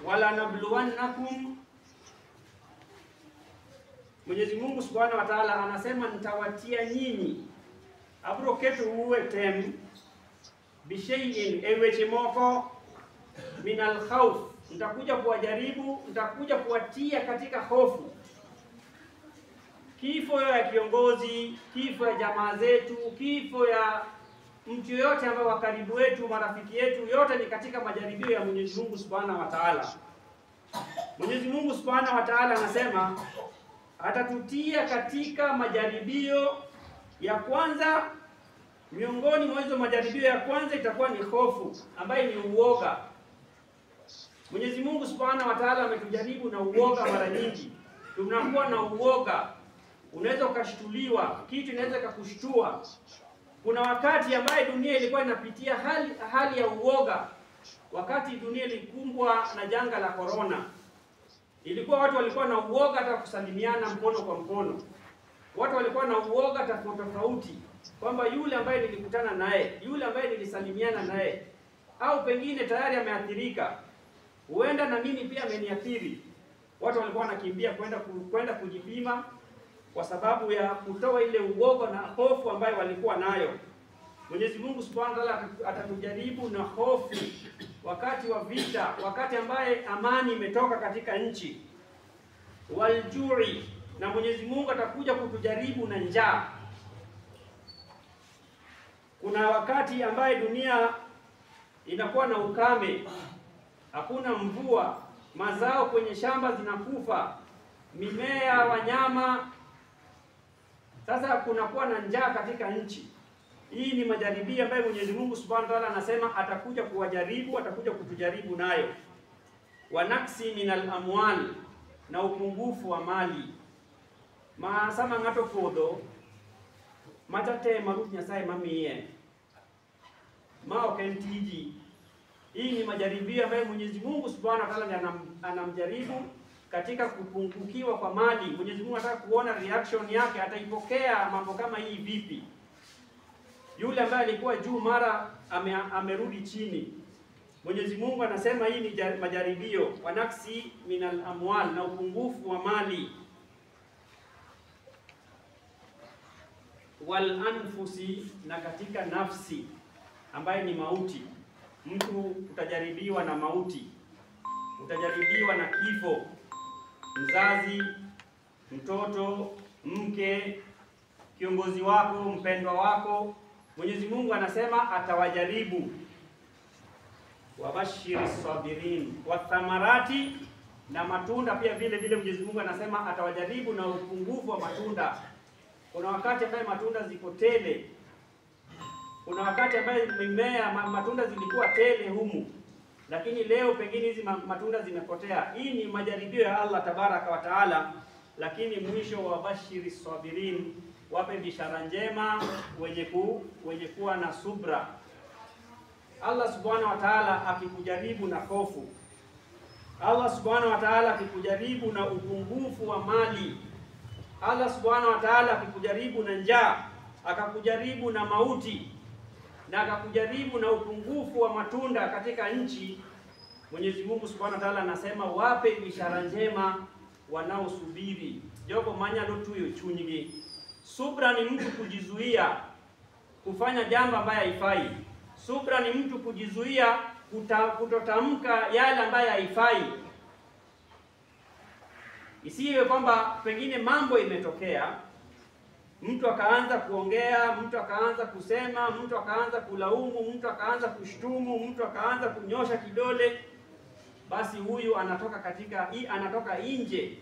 wala nabluwannakum. Mwenyezi Mungu Subhanahu wa Ta'ala anasema nitawatia nyinyi abroketu uwe tem bishay'in eweche moko min al-khawf, nitakuja kuwajaribu, nitakuja kuwatia katika hofu. Kifo ya kiongozi, kifo ya jamaa zetu, kifo ya mtu yoyote ambaye wa karibu wetu, marafiki yetu, yote ni katika majaribio ya Mwenyezi Mungu Subhanahu wa Ta'ala. Mwenyezi Mungu Subhanahu wa Ta'ala anasema atatutia katika majaribio ya kwanza. Miongoni mwa hizo majaribio ya kwanza itakuwa ni hofu, ambaye ni uoga. Mwenyezi Mungu Subhanahu wa Ta'ala ametujaribu na uoga mara nyingi. Tunakuwa na uoga, unaweza ukashtuliwa, kitu inaweza kukushtua. Kuna wakati ambaye dunia ilikuwa inapitia hali ya uoga, wakati dunia ilikumbwa na janga la corona. Ilikuwa watu walikuwa na uoga hata kusalimiana mkono kwa mkono. Watu walikuwa na uoga tofauti, kwamba yule ambaye nilikutana naye, yule ambaye nilisalimiana naye, au pengine tayari ameathirika, huenda na mimi pia ameniathiri. Watu walikuwa wanakimbia kwenda kujipima kwa sababu ya kutoa ile uoga na hofu ambayo walikuwa nayo. Mwenyezi Mungu Subhanahu wa Ta'ala atatujaribu na hofu wakati wa vita, wakati ambaye amani imetoka katika nchi. Waljui, na Mwenyezi Mungu atakuja kutujaribu na njaa. Kuna wakati ambaye dunia inakuwa na ukame, hakuna mvua, mazao kwenye shamba zinakufa, mimea, wanyama. Sasa kunakuwa na njaa katika nchi. Hii ni majaribio ambayo Mwenyezi Mungu Subhanahu wa Ta'ala anasema atakuja kuwajaribu, atakuja kutujaribu nayo. Wanaksi minal amwal, na upungufu wa mali. Maasama ngato fodo matate marufu nyasaye mamiye maokentiji. Hii ni majaribio ambayo Mwenyezi Mungu Subhanahu wa Ta'ala anamjaribu katika kupungukiwa kwa mali. Mwenyezi Mungu anataka kuona reaction yake, ataipokea mambo kama hii vipi. Yule ambaye alikuwa juu mara amerudi chini. Mwenyezi Mungu anasema hii ni majaribio. Wanaksi minal amwal, na upungufu wa mali. Wal anfusi, na katika nafsi ambaye ni mauti. Mtu utajaribiwa na mauti, utajaribiwa na kifo. Mzazi, mtoto, mke, kiongozi wako, mpendwa wako. Mwenyezi Mungu anasema atawajaribu. Wabashiri sabirin wa thamarati, na matunda pia vile Mwenyezi Mungu anasema atawajaribu na upungufu wa matunda. Kuna wakati ambaye matunda ziko tele, kuna wakati ambaye mimea matunda zilikuwa tele humu, lakini leo pengine hizi matunda zimepotea. Hii ni majaribio ya Allah Tabaraka wa Taala. Lakini mwisho wa bashiri sabirin, wape bishara njema wenye kuwa na subra. Allah Subhanahu wa Ta'ala akikujaribu na hofu, Allah Subhanahu wa Ta'ala akikujaribu na upungufu wa mali, Allah Subhanahu wa Ta'ala akikujaribu na njaa, akakujaribu na mauti, na akakujaribu na upungufu wa matunda katika nchi, Mwenyezi Mungu Subhanahu wa Ta'ala anasema wape bishara njema wanaosubiri. Joko manya lotuyo chunyige. Subra ni mtu kujizuia kufanya jambo ambaye haifai. Subra ni mtu kujizuia kutotamka yale ambaye haifai. Isiwe kwamba pengine mambo imetokea, mtu akaanza kuongea, mtu akaanza kusema, mtu akaanza kulaumu, mtu akaanza kushtumu, mtu akaanza kunyosha kidole, basi huyu anatoka nje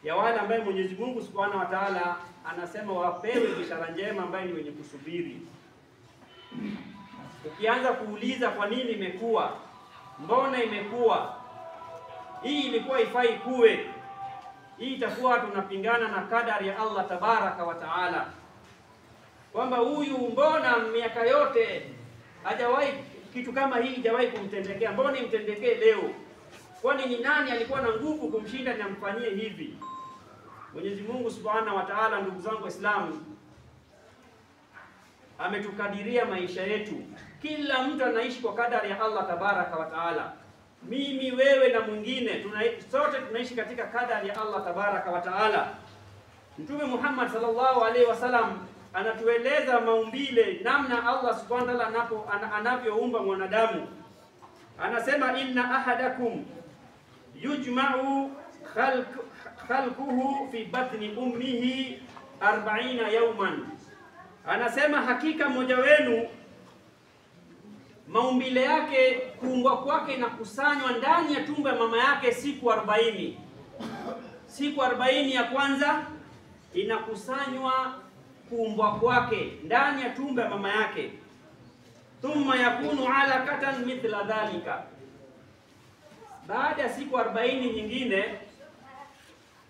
ya wale ambaye Mwenyezi Mungu Subhanahu wa Ta'ala anasema wapewe bishara njema ambaye ni wenye kusubiri. Ukianza kuuliza kwa nini imekuwa, mbona imekuwa, hii ilikuwa ifai kuwe, hii itakuwa tunapingana na kadari ya Allah Tabaraka wa Taala, kwamba huyu mbona miaka yote hajawahi kitu kama hii hajawahi kumtendekea, mbona imtendekee leo? Kwani ni nani alikuwa na nguvu kumshinda na mfanyie hivi? Mwenyezi Mungu Subhanahu wa Ta'ala, ndugu zangu Waislamu, ametukadiria maisha yetu. Kila mtu anaishi kwa kadari ya Allah Tabaraka wa Taala. mimi, wewe na mwingine, sote tunaishi katika kadari ya Allah tabaraka wa taala. Mtume Muhammad sallallahu alaihi wasallam anatueleza maumbile, namna Allah subhanahu wa ta'ala anavyoumba mwanadamu. Anasema inna ahadakum yujma'u khalquhu fi batni ummihi 40 yawman. Anasema hakika mmoja wenu maumbile yake, kuumbwa kwake inakusanywa ndani ya tumbo ya mama yake siku 40. Siku 40 ya kwanza inakusanywa kuumbwa kwake ndani ya tumbo ya mama yake. Thumma yakunu alaqatan mithla dhalika. Baada ya siku 40 nyingine,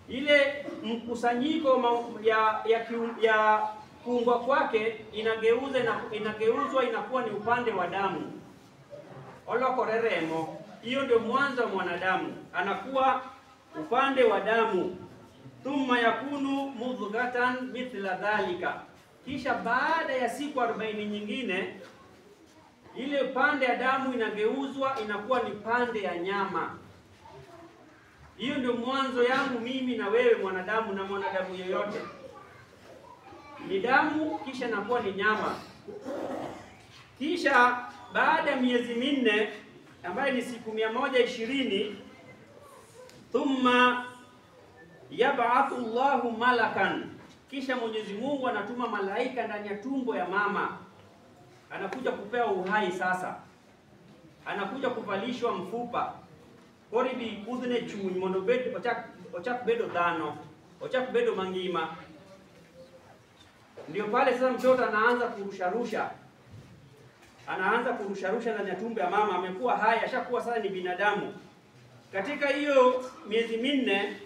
ile mkusanyiko ya kuumbwa kwake inageuzwa inakuwa ni upande wa damu. Olokoreremo. Hiyo ndio mwanzo wa mwanadamu, anakuwa upande wa damu. Thumma yakunu mudghatan mithla dhalika. Kisha baada ya siku 40 nyingine, ile pande ya damu inageuzwa inakuwa ni pande ya nyama. Hiyo ndio mwanzo yangu mimi na wewe mwanadamu, na mwanadamu yoyote. Ni damu, kisha inakuwa ni nyama. Kisha baada ya miezi minne ambayo ni siku 120, thumma yab'athu Allahu malakan. Kisha Mwenyezi Mungu anatuma malaika ndani ya tumbo ya mama. Anakuja kupewa uhai sasa. Anakuja kuvalishwa mfupa. Koribi kudhne chuny mondo bed ochak bedo dhano, ochak bedo mangima. Ndio pale sasa mtoto anaanza kurusharusha. Anaanza kurusharusha ndani ya tumbo ya mama, amekuwa hai, ashakuwa sasa ni binadamu. Katika hiyo miezi minne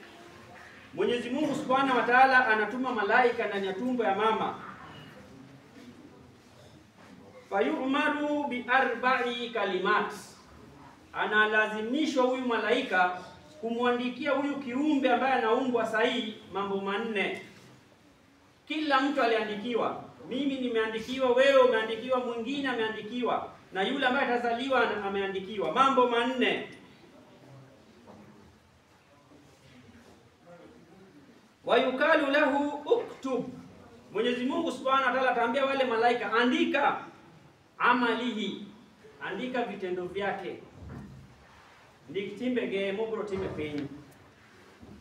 Mwenyezi Mungu Subhanahu wa Ta'ala anatuma malaika ndani ya tumbo ya mama. Fayu'maru bi arba'i kalimat. Analazimishwa huyu malaika kumwandikia huyu kiumbe ambaye anaumbwa sahihi mambo manne. Kila mtu aliandikiwa. Mimi nimeandikiwa, wewe umeandikiwa, mwingine ameandikiwa, na yule ambaye atazaliwa ameandikiwa mambo manne. Wayukalu lahu uktub. Mwenyezi Mungu Subhanahu wa Ta'ala ataambia wale malaika, andika amalihi, andika vitendo vyake. Ndikitimbe gemo bro time penyu.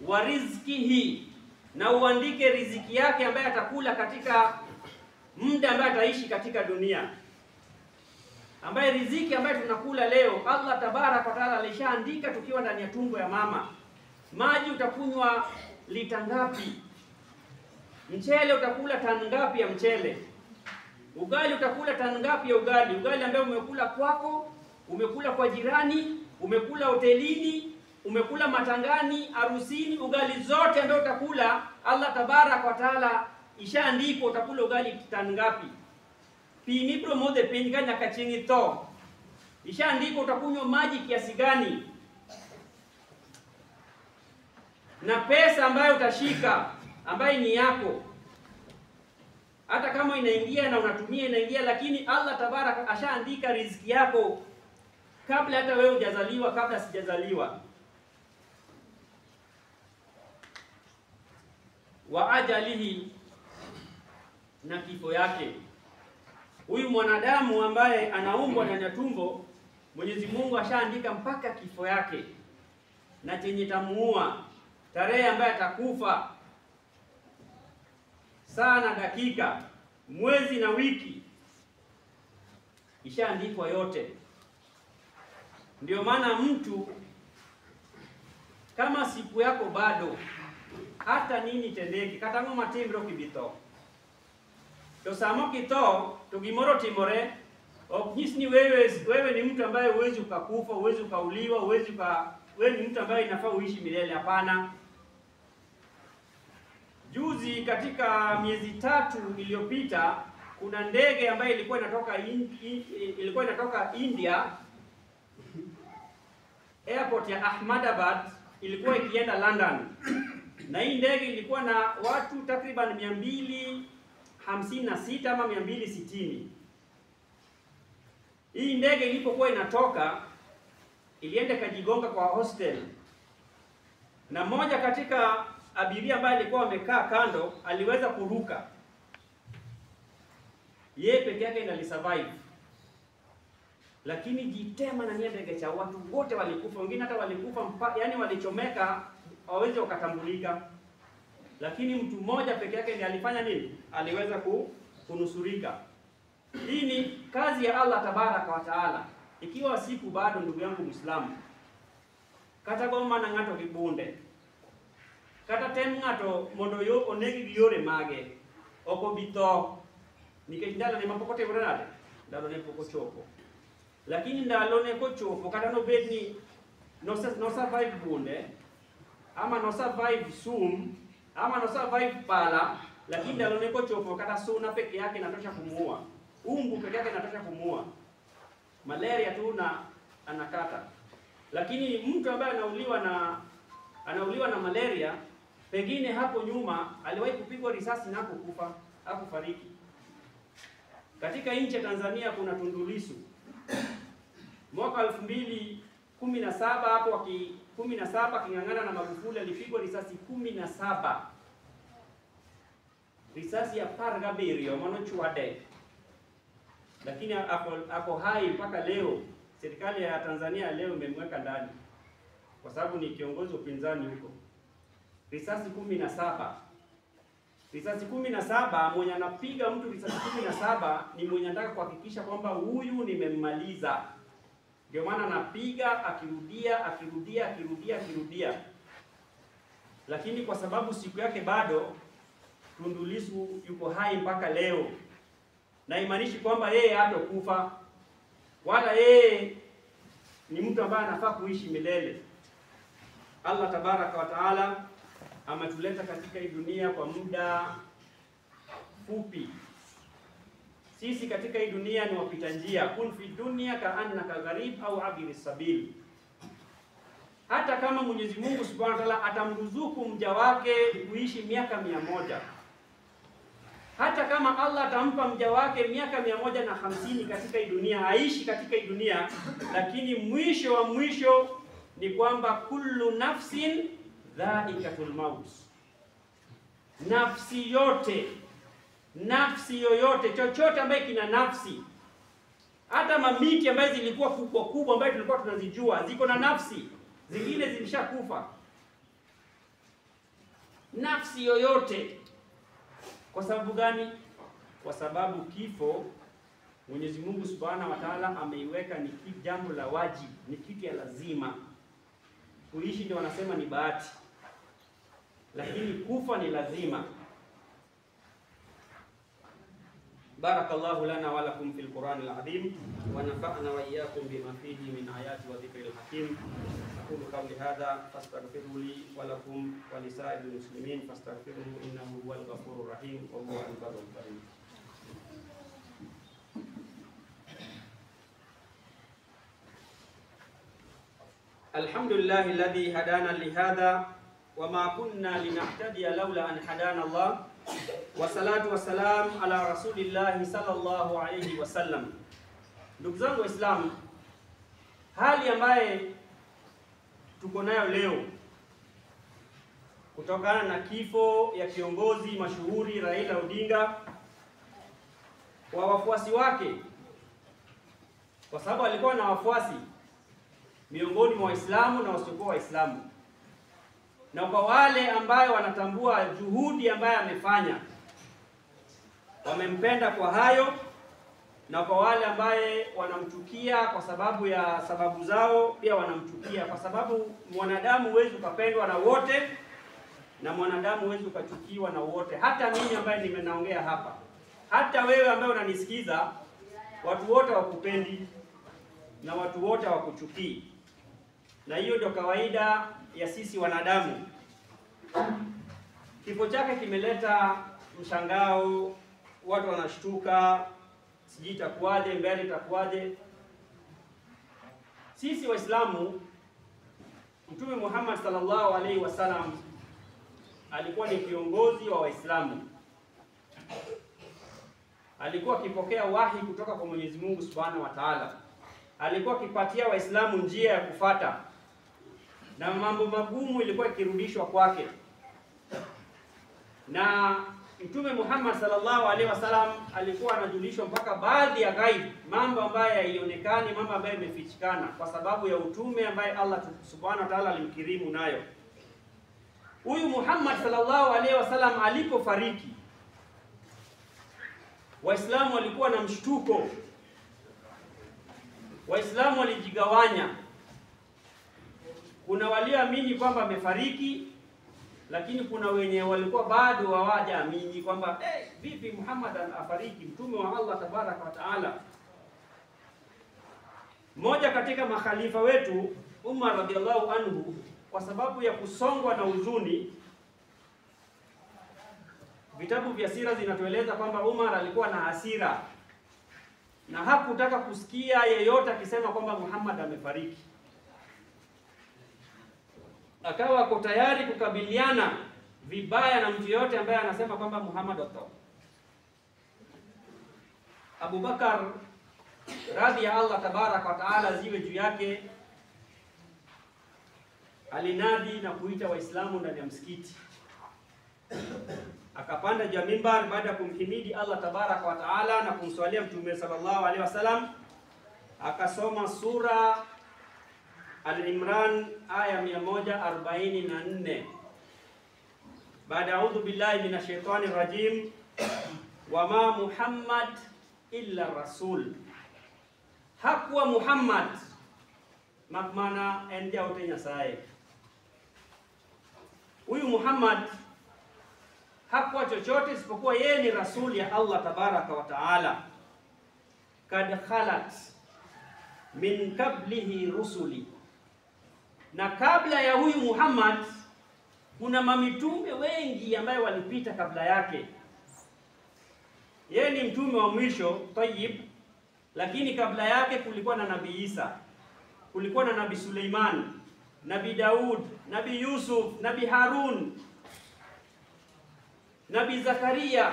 Wa rizkihi, na uandike riziki yake ambaye atakula katika muda ambaye ataishi katika dunia. Ambaye riziki ambaye tunakula leo, Allah tabaraka wa taala alishaandika tukiwa ndani ya tumbo ya mama. Maji utakunywa lita ngapi? Mchele utakula tani ngapi ya mchele? Ugali utakula tani ngapi ya ugali? Ugali ambaye umekula kwako, umekula kwa jirani, umekula hotelini, umekula matangani, harusini, ugali zote ambaye utakula, Allah tabaraka wa taala ishaandikwa utakula ugali tani ngapi. Pini promode pinga na kachingi to. Ishaandikwa utakunywa maji kiasi gani. Na pesa ambayo utashika ambayo ni yako, hata kama inaingia na unatumia inaingia, lakini Allah tabaraka ashaandika riziki yako kabla hata wewe hujazaliwa, kabla sijazaliwa. Wa ajalihi, na kifo yake. Huyu mwanadamu ambaye anaumbwa ndani ya tumbo, Mwenyezi Mungu ashaandika mpaka kifo yake na chenye tamuua, tarehe ambaye atakufa, saa na dakika, mwezi na wiki, ishaandikwa yote. Ndio maana mtu kama siku yako bado, hata nini tendeki, katango matimbro kibito. To samo kito, to gimoro timore, oknyisni wewe ni mtu ambaye huwezi ukakufa, huwezi ukauliwa, wewe ni mtu ambaye inafaa uishi milele. Hapana. Juzi katika miezi 3 iliyopita, kuna ndege ambayo ilikuwa inatoka India, airport ya Ahmedabad, ilikuwa ikienda London. Na hii ndege ilikuwa na watu takriban 256 ama 260. Hii ndege ilipokuwa inatoka, ilienda kajigonga kwa hostel, na mmoja katika abiria ambaye alikuwa amekaa kando aliweza kuruka, yeye peke yake ndiye alisurvive. Lakini jitema na ndege cha watu wote walikufa, wengine hata walikufa yani walichomeka hawawezi wakatambulika, lakini mtu mmoja peke yake ndiye alifanya nini? Aliweza kunusurika. Hii ni kazi ya Allah tabaraka wa taala. Ikiwa siku bado, ndugu yangu Muislamu, kata goma na ngato kibunde, kata tem ngato mondo yo onegi giyore mage oko bito nikech ndalo ne mapokote nade ndalo ne poko chopo, lakini ndalo ne ko chopo kata no bed ni no survive bunde ama no survive sum ama no survive pala, lakini ndalo ne ko chopo kata suna peke yake inatosha kumuua, umbu peke yake inatosha kumuua, malaria tu na anakata. Lakini mtu ambaye anauliwa na malaria, pengine hapo nyuma aliwahi kupigwa risasi na kukufa, hakufariki. Katika nchi ya Tanzania kuna Tundu Lissu. Mwaka 2017 hapo 17 kingangana na Magufuli alipigwa risasi 17. Risasi ya pargaberio mano chuade. Lakini ako hai mpaka leo. Serikali ya Tanzania leo imemweka ndani kwa sababu ni kiongozi wa upinzani huko. Risasi 17. Risasi 17, mwenye anapiga mtu risasi 17 ni mwenye anataka kuhakikisha kwamba huyu nimemmaliza. Ndio maana anapiga akirudia. Lakini kwa sababu siku yake bado, Tundu Lissu yuko hai mpaka leo. Na imaanishi kwamba yeye hatakufa, wala yeye ni mtu ambaye anafaa kuishi milele. Allah tabaraka wa taala ametuleta katika hii dunia kwa muda fupi. Sisi katika hii dunia ni wapita njia. Kun fi dunya ka'annaka gharib au abiri sabil. Hata kama Mwenyezi Mungu Subhanahu wa Ta'ala atamruzuku mja wake kuishi miaka 100, hata kama Allah atampa mja wake miaka 150 katika hii dunia, aishi katika hii dunia, lakini mwisho wa mwisho ni kwamba kullu nafsin dhaikatul maut. Nafsi yoyote, chochote ambaye kina nafsi, hata mamiti ambaye zilikuwa kubwa ambaye tulikuwa tunazijua ziko na nafsi, zingine zilishakufa. Nafsi yoyote. Kwa sababu gani? Kwa sababu kifo Mwenyezi Mungu Subhanahu wa Ta'ala ameiweka ni jambo la wajibu, ni kitu ya lazima. Kuishi ndio wanasema ni bahati, lakini kufa ni lazima. Barakallahu lana wa lakum fil Qur'anil azim wa nafa'na wa iyyakum bima fihi min ayati wa dhikril hakim. Aqulu qawli hadha fastaghfiru li wa lakum wa lisa'iril muslimin fastaghfiruhu innahu huwal ghafurur rahim wa huwal barrul karim. Alhamdulillahi alladhi hadana lihadha wama kunna linahtadiya laula an hadana Allah, wassalatu wassalam ala rasulillahi sallallahu alayhi wasallam. Ndugu zangu Waislamu, hali ambaye tuko nayo leo kutokana na kifo ya kiongozi mashuhuri Raila Odinga wa wafuasi wake, kwa sababu alikuwa na wafuasi miongoni mwa Waislamu na wasiokuwa Waislamu, na kwa wale ambayo wanatambua juhudi ambayo amefanya wamempenda kwa hayo, na kwa wale ambaye wanamchukia kwa sababu ya sababu zao pia wanamchukia, kwa sababu mwanadamu huwezi ukapendwa na wote na mwanadamu huwezi ukachukiwa na wote. Hata mimi ambaye nimenaongea hapa, hata wewe ambaye unanisikiza, watu wote hawakupendi na watu wote hawakuchukii, na hiyo ndio kawaida ya sisi wanadamu. Kifo chake kimeleta mshangao, watu wanashtuka, sijui itakuwaje, mbele itakuwaje. Sisi Waislamu, Mtume Muhammad sallallahu alaihi wasallam alikuwa ni kiongozi wa Waislamu. Alikuwa akipokea wahi kutoka kwa Mwenyezi Mungu Subhanahu wa Ta'ala. alikuwa akipatia Waislamu njia ya kufata, na mambo magumu ilikuwa ikirudishwa kwake. Na Mtume Muhammad sallallahu alaihi wasallam alikuwa anajulishwa mpaka baadhi ya ghaib, mambo ambayo haionekani, mambo ambayo yamefichikana, kwa sababu ya utume ambaye Allah subhanahu wa ta'ala alimkirimu nayo. Huyu Muhammad sallallahu alaihi wasallam alipofariki, Waislamu walikuwa na mshtuko. Waislamu walijigawanya. Kuna walioamini kwamba amefariki, lakini kuna wenye walikuwa bado hawajaamini kwamba vipi Muhammad afariki, mtume wa Allah tabaraka wa taala. Mmoja katika makhalifa wetu Umar radhiallahu anhu, kwa sababu ya kusongwa na huzuni, vitabu vya sira zinatueleza kwamba Umar alikuwa na hasira na hakutaka kusikia yeyote akisema kwamba Muhammad amefariki. Akawa ako tayari kukabiliana vibaya na mtu yote ambaye anasema kwamba Muhammad atakufa. Abu Bakar radhi ya Allah tabaraka wa taala ziwe juu yake, alinadi na kuita Waislamu ndani ya msikiti. Akapanda juu ya mimbar baada ya kumhimidi Allah tabaraka wa taala na kumswalia Mtume sallallahu alaihi wasallam, akasoma sura Al-Imran aya 144. Baada a'udhu billahi minash shaitani rajim, wama Muhammad illa rasul. Hakuwa Muhammad makmana ende ote Nyasaye. Huyu Muhammad hakuwa chochote isipokuwa yeye ni rasuli ya Allah tabaraka wa taala. Kad khalat min qablihi rusuli, na kabla ya huyu Muhammad kuna mamitume wengi ambayo walipita kabla yake. Yeye ni mtume wa mwisho Tayyib, lakini kabla yake kulikuwa na Nabii Isa, kulikuwa na Nabii Suleiman, Nabii Daud, Nabii Yusuf, Nabii Harun, Nabii Zakaria,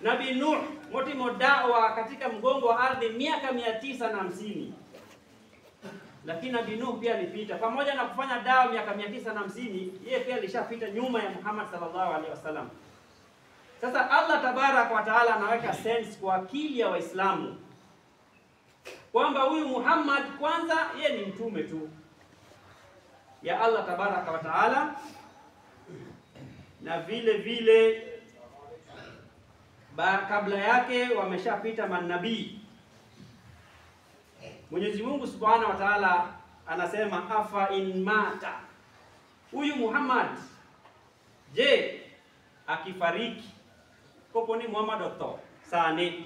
Nabii Nuh, wote modawa katika mgongo wa ardhi miaka 950. Lakini Nabii Nuh pia alipita, pamoja na kufanya dawa miaka 950, yeye pia alishapita nyuma ya Muhammad sallallahu alaihi wasallam. Sasa Allah tabaraka wa taala anaweka sense kwa akili ya Waislamu kwamba huyu Muhammad kwanza yeye ni mtume tu ya Allah tabaraka wa taala, na vile vile kabla yake wameshapita manabii. Mwenyezi Mungu Subhanahu wa Ta'ala anasema afa in mata, huyu Muhammad je akifariki kopo ni Muhammad doktor sane,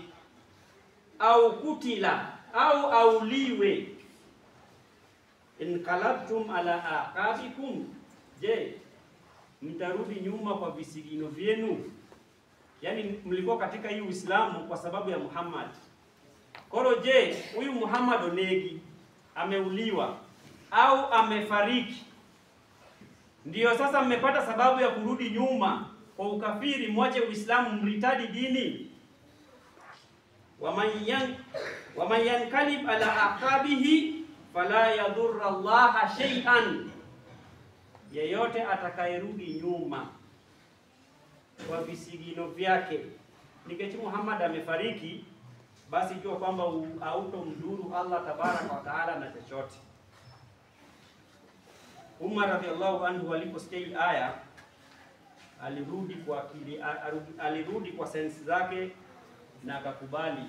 au kutila au auliwe, inqalabtum ala aqabikum, je mtarudi nyuma kwa visigino vyenu? Yani mlikuwa katika hii Uislamu kwa sababu ya Muhammad. Koro je, huyu Muhammad onegi ameuliwa au amefariki, ndiyo sasa mmepata sababu ya kurudi nyuma kwa ukafiri, mwache Uislamu, mritadi dini? Waman yankalib ala aqabihi fala yadhurra Allah shay'an, yeyote atakayerudi nyuma kwa visigino vyake, niketi Muhammad amefariki, basi jua kwamba hautomdhuru Allah tabaraka wa taala na chochote. Umar radhiallahu anhu aliposikia aya alirudi kwa akili, alirudi kwa sensi zake na akakubali.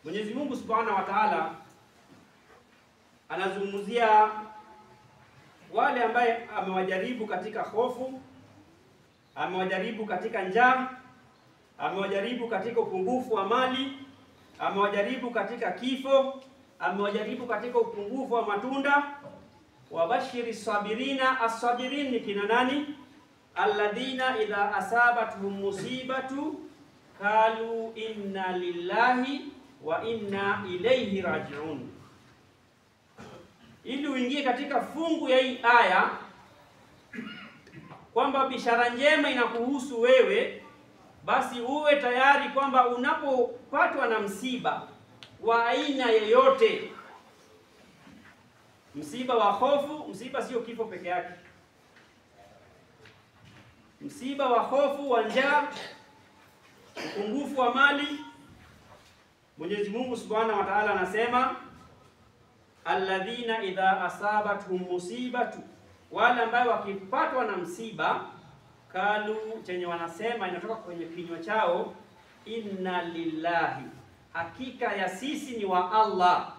Mwenyezi Mungu Subhanahu wa Ta'ala anazungumzia wale ambaye amewajaribu katika hofu, amewajaribu katika njaa, amewajaribu katika upungufu wa mali, amewajaribu katika kifo, amewajaribu katika upungufu wa matunda. Wabashiri sabirina, as-sabirin ni kina nani? Alladhina idha asabatuhum musibatu qalu inna lillahi wa inna ilayhi raji'un. Ili uingie katika fungu ya hii aya, kwamba bishara njema inakuhusu wewe, basi uwe tayari kwamba unapopatwa na msiba wa aina yoyote, msiba wa hofu, msiba sio kifo peke yake, msiba wa hofu, wa njaa, upungufu wa mali, Mwenyezi Mungu Subhanahu wa Ta'ala anasema alladhina idha asabatuhum musibatu, wale ambao wakipatwa na msiba, kalu, chenye wanasema inatoka kwenye kinywa chao, inna lillahi, hakika ya sisi ni wa Allah,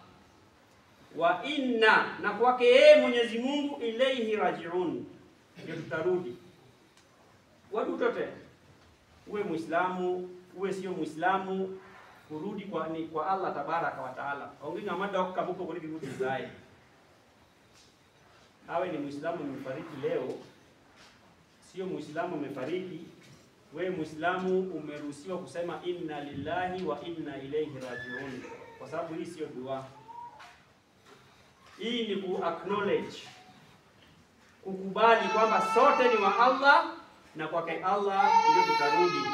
wa inna, na kwake yeye Mwenyezi Mungu, ilayhi rajiun, ndio tutarudi. Watu wote, uwe Muislamu uwe sio Muislamu, kurudi kwa Allah tabaraka wa taala. Onginga mada kabuko kuri kibuti zai. Awe ni Muislamu umefariki leo, sio Muislamu umefariki, wewe Muislamu umeruhusiwa kusema inna lillahi wa inna ilayhi rajiun, kwa sababu hii sio dua. Hii ni ku acknowledge, kukubali kwamba sote ni wa Allah na kwake Allah ndio tutarudi.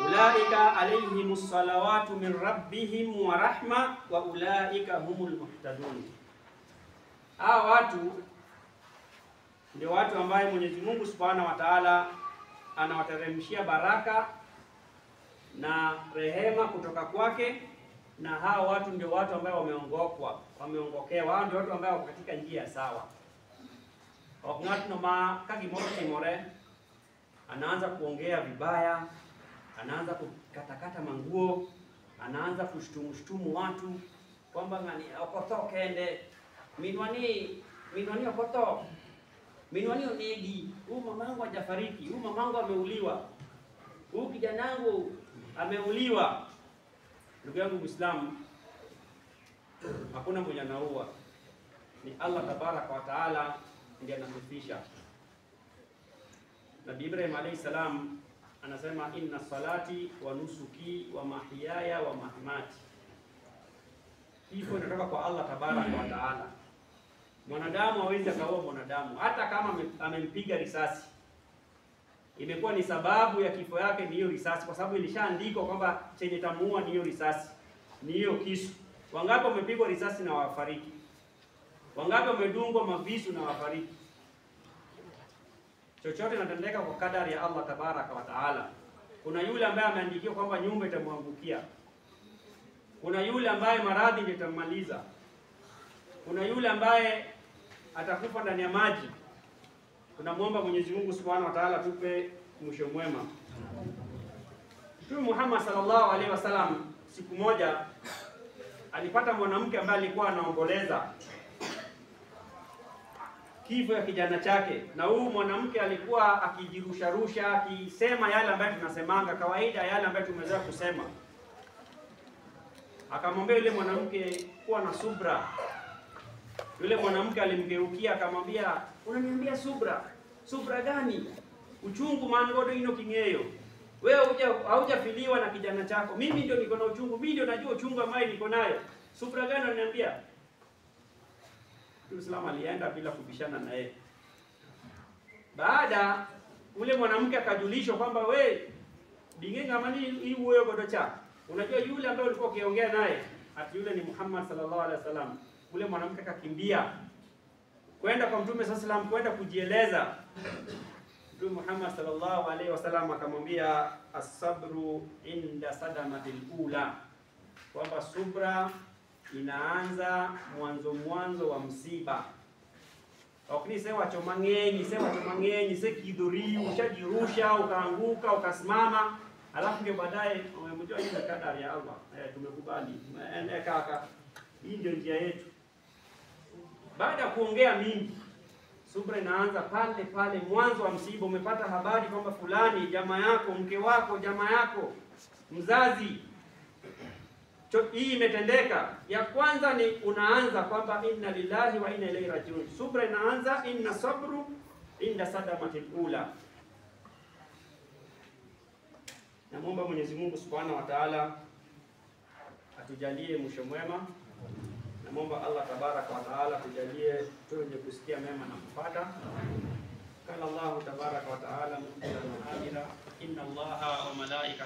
Ulaika alayhimus salawatu min rabbihim wa rahma wa ulaika humul muhtadun. Hawa watu ndio watu ambaye Mwenyezi Mungu Subhanahu wa Ta'ala anawateremshia baraka na rehema kutoka kwake, na hao watu ndio watu ambao wameongokewa, hao ndio watu ambao wako katika njia sawa. Wakati more anaanza kuongea vibaya, anaanza kukatakata manguo, anaanza kushtumu watu kwamba ngani okotoke ende minwani okoto, minwani onegi, huyu mamangu hajafariki, huyu mamangu ameuliwa, huyu kijanangu ameuliwa. Ndugu yangu Muislamu, hakuna mwenye anaua, ni Allah tabaraka wa taala ndiye anakufisha. Nabii Ibrahim alayhi salam anasema inna salati wa nusuki wa mahyaya wa mamati. Hivyo inatoka kwa Allah tabaraka wa taala. Mwanadamu hawezi akaua mwanadamu hata kama amempiga risasi. Imekuwa ni sababu ya kifo yake ni hiyo risasi, kwa sababu ilishaandikwa kwamba chenye tamuua ni hiyo risasi, ni hiyo kisu. Wangapi wamepigwa risasi na wafariki? Wangapi wamedungwa mavisu na wafariki? Chochote kinatendeka kwa kadari ya Allah tabaraka wa taala. Kuna yule ambaye ameandikiwa kwamba nyumba itamwangukia, kuna yule ambaye maradhi ndio itamaliza, kuna yule ambaye atakufa ndani ya maji. Tunamuomba Mwenyezi Mungu Subhanahu wa Ta'ala tupe mwisho mwema. Mtume Muhammad sallallahu alaihi wasallam siku moja alipata mwanamke ambaye alikuwa anaomboleza kifo ya kijana chake, na huyu mwanamke alikuwa akijirusharusha, akisema yale ambayo tunasemanga kawaida, yale ambayo tumezoea kusema. Akamwambia yule mwanamke kuwa na subra. Yule mwanamke alimgeukia akamwambia, unaniambia subra? Subra gani? Uchungu mangodo ino kingeyo. Wewe haujafiliwa na kijana chako. Mimi ndio niko na uchungu. Mimi ndio najua uchungu ambao niko nayo. Subra gani unaniambia? Muislamu alienda bila kubishana na yeye. Baada ule mwanamke akajulishwa kwamba we dingenga mani hii wewe godocha. Unajua yule ambaye ulikuwa ukiongea naye, ati yule ni Muhammad sallallahu alaihi wasallam. Ule mwanamke akakimbia kwenda kwa Mtume sallallahu alaihi wasallam kwenda kujieleza. Mtume Muhammad sallallahu alaihi wasallam akamwambia as-sabru inda sadamatil ula, kwamba subra inaanza mwanzo wa msiba. Okni sewa chomangenyi se kidhuri, ushajirusha, ukaanguka, ukasimama, alafu ndio baadaye umemjua hii kadari ya Allah. Tumekubali. Ende kaka. Hii ndio njia yetu. Baada ya kuongea mingi, subra inaanza pale mwanzo wa msiba. Umepata habari kwamba fulani, jamaa yako, mke wako, jamaa yako, mzazi, hii imetendeka. Ya kwanza ni unaanza kwamba inna lillahi wa inna ilaihi rajiun. Subra inaanza inna sabru inda sadamatil ula. Namuomba Mwenyezi Mungu Subhanahu wa Ta'ala atujalie mwisho mwema. Muomba Allah tabaraka wa taala tujalie tuwe kusikia mema na kupata. Qala Allah tabaraka wa taala mubtilan wa hadira, inna Allaha wa malaika